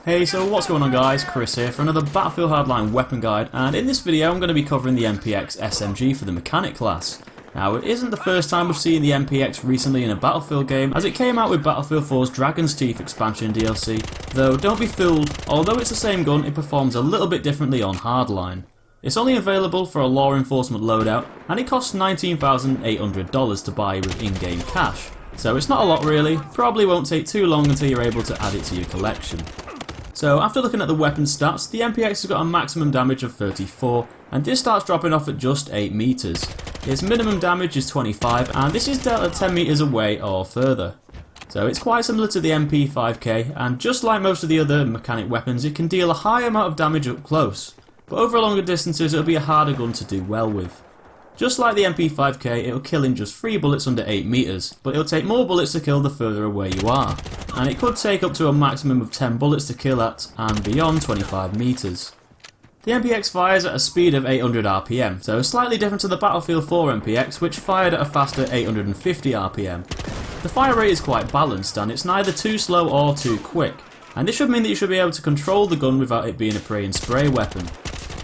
Hey, so what's going on guys, Chris here for another Battlefield Hardline weapon guide, and in this video I'm going to be covering the MPX SMG for the mechanic class. Now it isn't the first time we've seen the MPX recently in a Battlefield game, as it came out with Battlefield 4's Dragon's Teeth expansion DLC, though don't be fooled, although it's the same gun it performs a little bit differently on Hardline. It's only available for a law enforcement loadout, and it costs $19,800 to buy with in-game cash. So it's not a lot really, probably won't take too long until you're able to add it to your collection. So after looking at the weapon stats, the MPX has got a maximum damage of 34, and this starts dropping off at just 8 meters. Its minimum damage is 25, and this is dealt at 10 meters away or further. So it's quite similar to the MP5K, and just like most of the other mechanic weapons, it can deal a high amount of damage up close, but over longer distances it'll be a harder gun to do well with. Just like the MP5K, it'll kill in just 3 bullets under 8 meters, but it'll take more bullets to kill the further away you are. And it could take up to a maximum of 10 bullets to kill at and beyond 25 meters. The MPX fires at a speed of 800 RPM, so slightly different to the Battlefield 4 MPX, which fired at a faster 850 RPM. The fire rate is quite balanced, and it's neither too slow or too quick, and this should mean that you should be able to control the gun without it being a pray and spray weapon.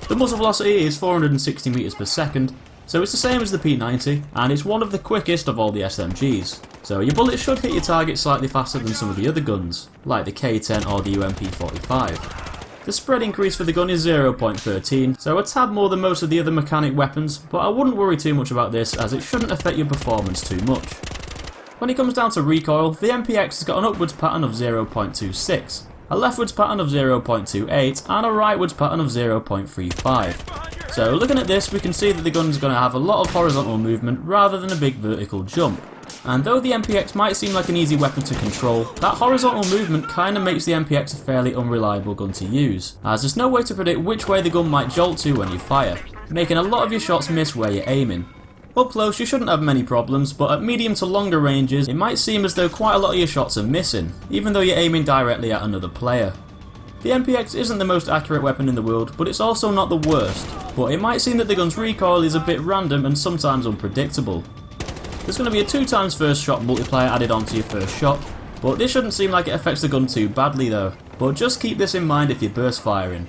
The muzzle velocity is 460 meters per second, so it's the same as the P90, and it's one of the quickest of all the SMGs. So your bullets should hit your target slightly faster than some of the other guns, like the K10 or the UMP45. The spread increase for the gun is 0.13, so a tad more than most of the other mechanic weapons, but I wouldn't worry too much about this as it shouldn't affect your performance too much. When it comes down to recoil, the MPX has got an upwards pattern of 0.26, a leftwards pattern of 0.28, and a rightwards pattern of 0.35. So looking at this, we can see that the gun is going to have a lot of horizontal movement rather than a big vertical jump. And though the MPX might seem like an easy weapon to control, that horizontal movement kinda makes the MPX a fairly unreliable gun to use, as there's no way to predict which way the gun might jolt to when you fire, making a lot of your shots miss where you're aiming. Up close you shouldn't have many problems, but at medium to longer ranges it might seem as though quite a lot of your shots are missing, even though you're aiming directly at another player. The MPX isn't the most accurate weapon in the world, but it's also not the worst, but it might seem that the gun's recoil is a bit random and sometimes unpredictable. There's going to be a 2x first shot multiplier added onto your first shot, but this shouldn't seem like it affects the gun too badly though, but just keep this in mind if you're burst firing.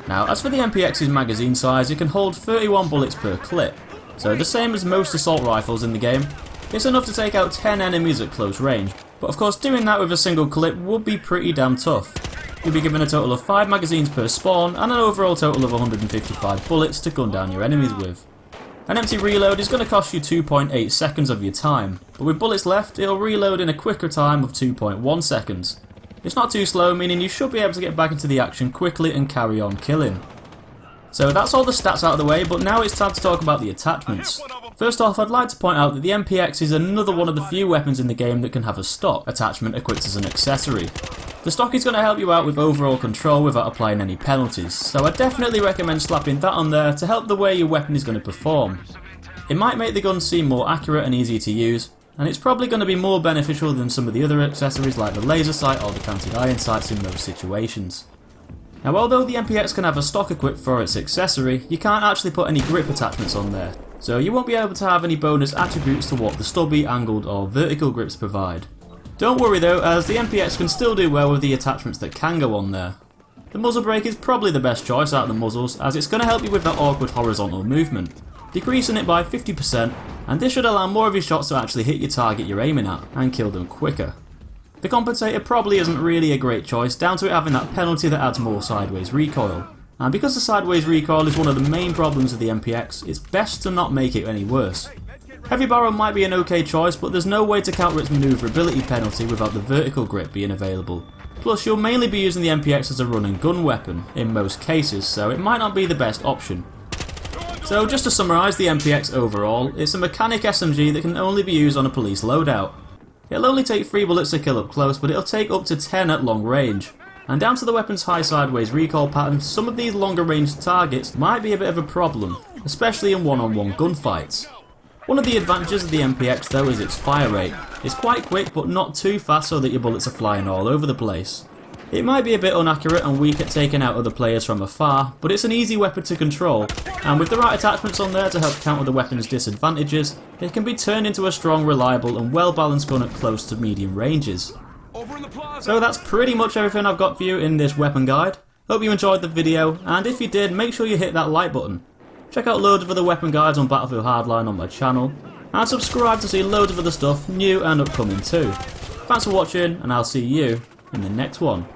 Now as for the MPX's magazine size, it can hold 31 bullets per clip, so the same as most assault rifles in the game. It's enough to take out 10 enemies at close range, but of course doing that with a single clip would be pretty damn tough. You'll be given a total of 5 magazines per spawn and an overall total of 155 bullets to gun down your enemies with. An empty reload is going to cost you 2.8 seconds of your time, but with bullets left it'll reload in a quicker time of 2.1 seconds. It's not too slow, meaning you should be able to get back into the action quickly and carry on killing. So that's all the stats out of the way, but now it's time to talk about the attachments. First off, I'd like to point out that the MPX is another one of the few weapons in the game that can have a stock attachment equipped as an accessory. The stock is going to help you out with overall control without applying any penalties, so I definitely recommend slapping that on there to help the way your weapon is going to perform. It might make the gun seem more accurate and easier to use, and it's probably going to be more beneficial than some of the other accessories like the laser sight or the canted iron sights in most situations. Now although the MPX can have a stock equipped for its accessory, you can't actually put any grip attachments on there, so you won't be able to have any bonus attributes to what the stubby, angled or vertical grips provide. Don't worry though, as the MPX can still do well with the attachments that can go on there. The Muzzle Brake is probably the best choice out of the muzzles, as it's going to help you with that awkward horizontal movement, decreasing it by 50%, and this should allow more of your shots to actually hit your target you're aiming at, and kill them quicker. The compensator probably isn't really a great choice, down to it having that penalty that adds more sideways recoil. And because the sideways recoil is one of the main problems of the MPX, it's best to not make it any worse. Heavy barrel might be an okay choice, but there's no way to counter its manoeuvrability penalty without the vertical grip being available. Plus you'll mainly be using the MPX as a run and gun weapon, in most cases, so it might not be the best option. So just to summarise the MPX overall, it's a mechanic SMG that can only be used on a police loadout. It'll only take 3 bullets to kill up close, but it'll take up to 10 at long range. And down to the weapon's high sideways recoil pattern, some of these longer range targets might be a bit of a problem, especially in one-on-one gunfights. One of the advantages of the MPX though is its fire rate. It's quite quick but not too fast so that your bullets are flying all over the place. It might be a bit inaccurate and weak at taking out other players from afar, but it's an easy weapon to control, and with the right attachments on there to help counter the weapon's disadvantages, it can be turned into a strong, reliable and well balanced gun at close to medium ranges. So that's pretty much everything I've got for you in this weapon guide. Hope you enjoyed the video, and if you did, make sure you hit that like button. Check out loads of other weapon guides on Battlefield Hardline on my channel, and subscribe to see loads of other stuff new and upcoming too. Thanks for watching, and I'll see you in the next one.